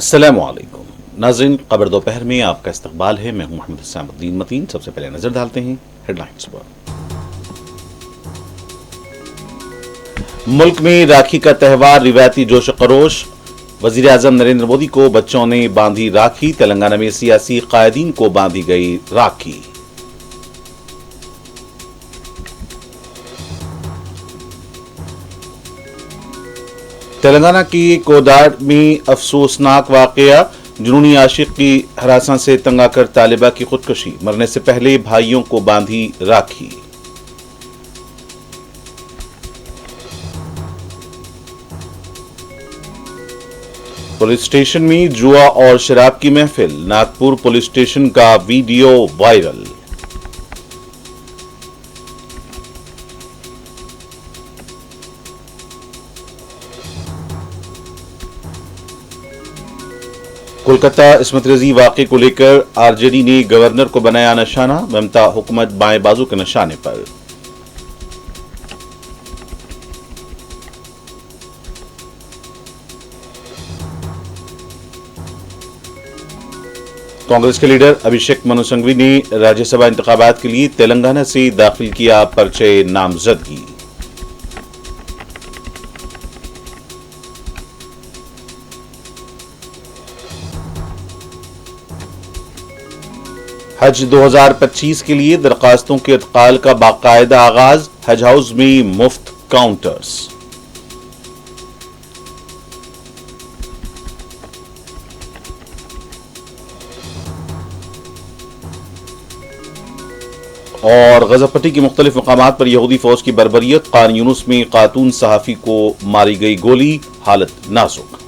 अस्सलामुअलैकुम नाज़रीन, खबर दोपहर में आपका इस्तकबाल है। मैं हूं मोहम्मद हुसैन मतीन। सबसे पहले नजर डालते हैं हेडलाइंस पर। मुल्क में राखी का त्यौहार रिवायती जोश खरोश। वजीर आजम नरेंद्र मोदी को बच्चों ने बांधी राखी। तेलंगाना में सियासी कायदीन को बांधी गई राखी। तेलंगाना की कोदाड़ में अफसोसनाक वाकया। जुनूनी आशिक की हरासा से तंग आकर तालिबा की खुदकुशी। मरने से पहले भाइयों को बांधी राखी। पुलिस स्टेशन में जुआ और शराब की महफिल। नागपुर पुलिस स्टेशन का वीडियो वायरल। कोलकाता इस्मत रजी वाक़े को लेकर आरजेडी ने गवर्नर को बनाया निशाना। ममता हुकूमत बाएं बाजू के निशाने पर। कांग्रेस के लीडर अभिषेक मनु सिंघवी ने राज्यसभा इंतखाबात के लिए तेलंगाना से दाखिल किया पर्चे नामजदगी। हज 2025 के लिए दरखास्तों के इंतकाल का बाकायदा आगाज। हज हाउस में मुफ्त काउंटर्स। और गज़ापट्टी के मुख्तलिफ मकामात पर यहूदी फौज की बर्बरियत। खान यूनुस में खातून सहाफ़ी को मारी गई गोली, हालत नाजुक।